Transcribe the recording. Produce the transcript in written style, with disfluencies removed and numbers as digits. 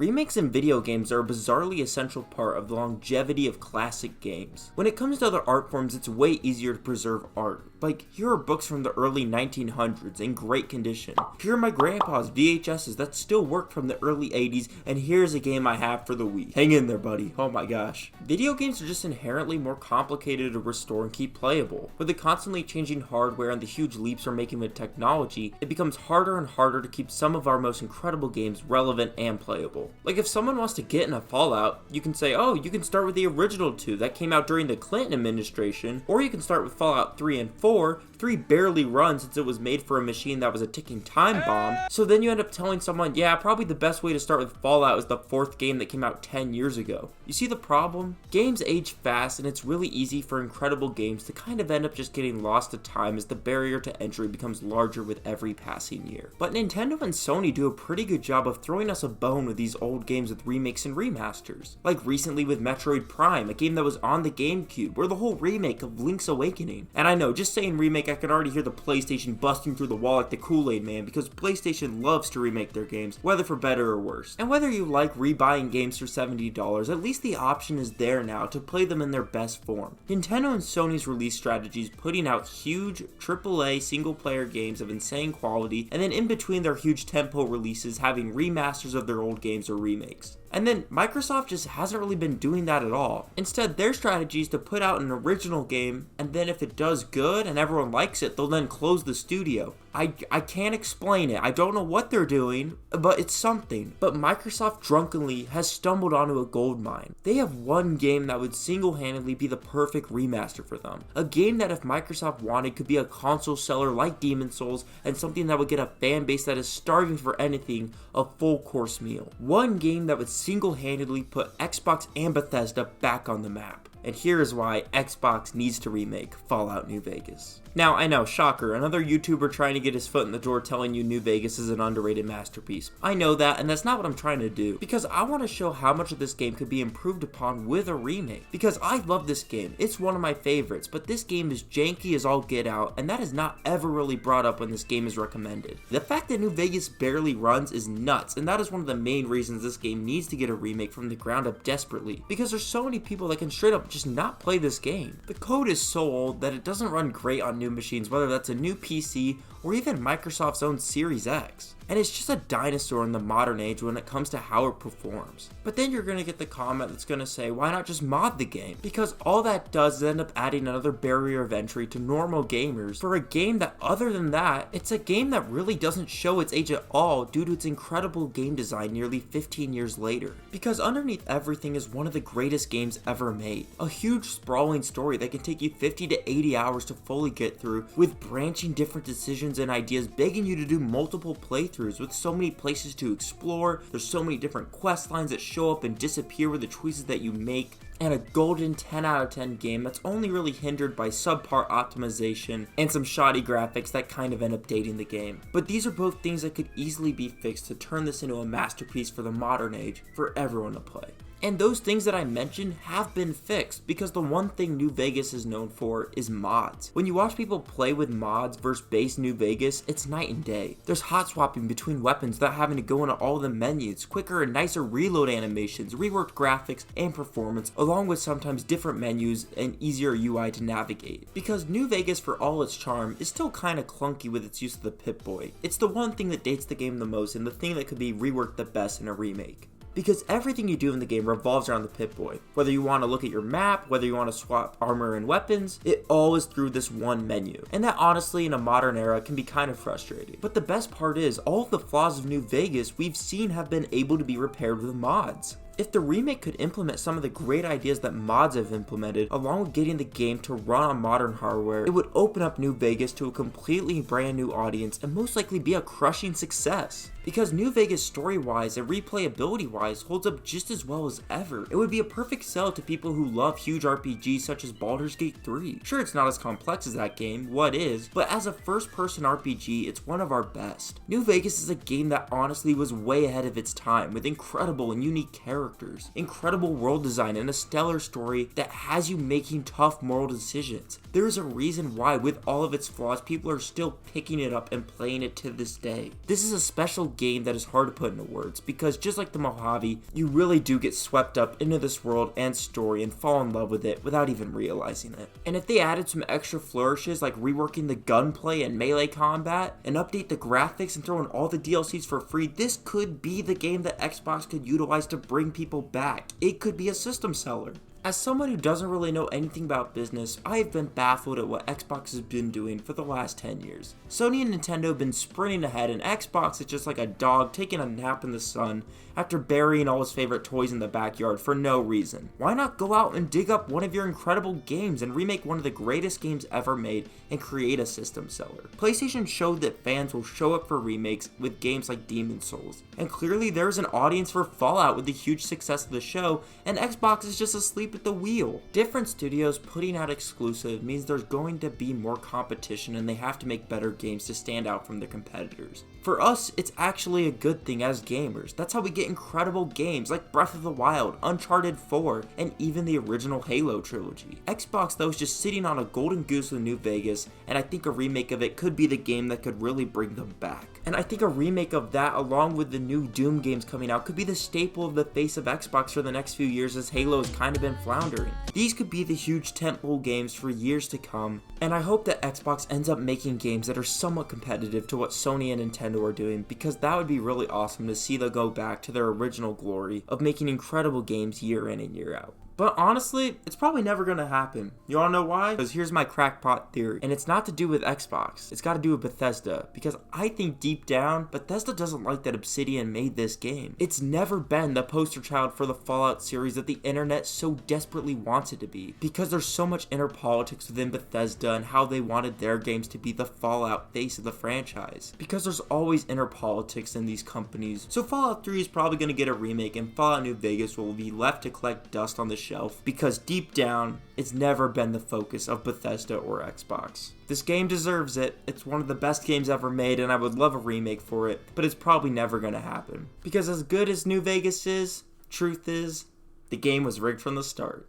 Remakes in video games are a bizarrely essential part of the longevity of classic games. When it comes to other art forms, it's way easier to preserve art. Like, here are books from the early 1900s in great condition. Here are my grandpa's VHSs that still work from the early 80s, and here's a game I have for the Wii. Hang in there, buddy. Oh my gosh. Video games are just inherently more complicated to restore and keep playable. With the constantly changing hardware and the huge leaps we're making with technology, it becomes harder and harder to keep some of our most incredible games relevant and playable. Like, if someone wants to get in a Fallout, you can say, oh, you can start with the original 2 that came out during the Clinton administration, or you can start with Fallout 3 and 4. 3 barely runs since it was made for a machine that was a ticking time bomb, so then you end up telling someone, yeah, probably the best way to start with Fallout is the 4th game that came out 10 years ago. You see the problem? Games age fast, and it's really easy for incredible games to kind of end up just getting lost to time as the barrier to entry becomes larger with every passing year. But Nintendo and Sony do a pretty good job of throwing us a bone with these old games with remakes and remasters. Like recently with Metroid Prime, a game that was on the GameCube, or the whole remake of Link's Awakening. And I know, just saying remake, I can already hear the PlayStation busting through the wall like the Kool-Aid Man, because PlayStation loves to remake their games, whether for better or worse. And whether you like rebuying games for $70, at least the option is there now to play them in their best form. Nintendo and Sony's release strategies putting out huge AAA single-player games of insane quality, and then in between their huge tempo releases having remasters of their old games or remakes. And then Microsoft just hasn't really been doing that at all. Instead, their strategy is to put out an original game, and then if it does good and everyone likes it, they'll then close the studio. I can't explain it. I don't know what they're doing, but it's something. But Microsoft drunkenly has stumbled onto a gold mine. They have one game that would single-handedly be the perfect remaster for them. A game that if Microsoft wanted could be a console seller like Demon's Souls, and something that would get a fan base that is starving for anything a full course meal. One game that would single-handedly put Xbox and Bethesda back on the map. And here is why Xbox needs to remake Fallout New Vegas. Now, I know, shocker, another YouTuber trying to get his foot in the door telling you New Vegas is an underrated masterpiece. I know that, and that's not what I'm trying to do, because I want to show how much of this game could be improved upon with a remake. Because I love this game, it's one of my favorites, but this game is janky as all get out, and that is not ever really brought up when this game is recommended. The fact that New Vegas barely runs is nuts, and that is one of the main reasons this game needs to get a remake from the ground up desperately, because there's so many people that can straight up just not play this game. The code is so old that it doesn't run great on new machines, whether that's a new PC or even Microsoft's own Series X. And it's just a dinosaur in the modern age when it comes to how it performs. But then you're going to get the comment that's going to say, why not just mod the game? Because all that does is end up adding another barrier of entry to normal gamers for a game that, other than that, it's a game that really doesn't show its age at all due to its incredible game design nearly 15 years later. Because underneath everything is one of the greatest games ever made. A huge sprawling story that can take you 50 to 80 hours to fully get through, with branching different decisions and ideas begging you to do multiple playthroughs with so many places to explore. There's so many different quest lines that show up and disappear with the choices that you make, and a golden 10 out of 10 game that's only really hindered by subpar optimization and some shoddy graphics that kind of end up dating the game. But these are both things that could easily be fixed to turn this into a masterpiece for the modern age for everyone to play. And those things that I mentioned have been fixed, because the one thing New Vegas is known for is mods. When you watch people play with mods versus base New Vegas, it's night and day. There's hot swapping between weapons without having to go into all the menus, quicker and nicer reload animations, reworked graphics and performance, along with sometimes different menus and easier UI to navigate. Because New Vegas, for all its charm, is still kinda clunky with its use of the Pip-Boy. It's the one thing that dates the game the most and the thing that could be reworked the best in a remake. Because everything you do in the game revolves around the Pip-Boy. Whether you want to look at your map, whether you want to swap armor and weapons, it all is through this one menu. And that honestly in a modern era can be kind of frustrating. But the best part is, all of the flaws of New Vegas we've seen have been able to be repaired with mods. If the remake could implement some of the great ideas that mods have implemented, along with getting the game to run on modern hardware, it would open up New Vegas to a completely brand new audience and most likely be a crushing success. Because New Vegas story-wise and replayability-wise holds up just as well as ever. It would be a perfect sell to people who love huge RPGs such as Baldur's Gate 3. Sure, it's not as complex as that game, what is, but as a first-person RPG, it's one of our best. New Vegas is a game that honestly was way ahead of its time, with incredible and unique characters, incredible world design, and a stellar story that has you making tough moral decisions. There is a reason why, with all of its flaws, people are still picking it up and playing it to this day. This is a special game that is hard to put into words, because just like the Mojave, you really do get swept up into this world and story and fall in love with it without even realizing it. And if they added some extra flourishes like reworking the gunplay and melee combat, and update the graphics and throw in all the DLCs for free, this could be the game that Xbox could utilize to bring people back. It could be a system seller. As someone who doesn't really know anything about business, I have been baffled at what Xbox has been doing for the last 10 years. Sony and Nintendo have been sprinting ahead, and Xbox is just like a dog taking a nap in the sun after burying all his favorite toys in the backyard for no reason. Why not go out and dig up one of your incredible games and remake one of the greatest games ever made and create a system seller? PlayStation showed that fans will show up for remakes with games like Demon's Souls, and clearly there's an audience for Fallout with the huge success of the show, and Xbox is just asleep at the wheel. Different studios putting out exclusive means there's going to be more competition, and they have to make better games to stand out from their competitors. For us, it's actually a good thing as gamers. That's how we get incredible games like Breath of the Wild, Uncharted 4, and even the original Halo trilogy. Xbox though is just sitting on a golden goose with New Vegas, and I think a remake of it could be the game that could really bring them back. And I think a remake of that, along with the new Doom games coming out, could be the staple of the face of Xbox for the next few years, as Halo has kind of been floundering. These could be the huge tentpole games for years to come, and I hope that Xbox ends up making games that are somewhat competitive to what Sony and Nintendo are doing, because that would be really awesome to see them go back to their original glory of making incredible games year in and year out. But honestly, it's probably never gonna happen. You wanna know why? Because here's my crackpot theory. And it's not to do with Xbox. It's got to do with Bethesda. Because I think deep down, Bethesda doesn't like that Obsidian made this game. It's never been the poster child for the Fallout series that the internet so desperately wants it to be. Because there's so much inner politics within Bethesda and how they wanted their games to be the Fallout face of the franchise. Because there's always inner politics in these companies. So Fallout 3 is probably gonna get a remake, and Fallout New Vegas will be left to collect dust on the shelf, because deep down, it's never been the focus of Bethesda or Xbox. This game deserves it. It's one of the best games ever made, and I would love a remake for it, but it's probably never gonna happen. Because as good as New Vegas is, truth is, the game was rigged from the start.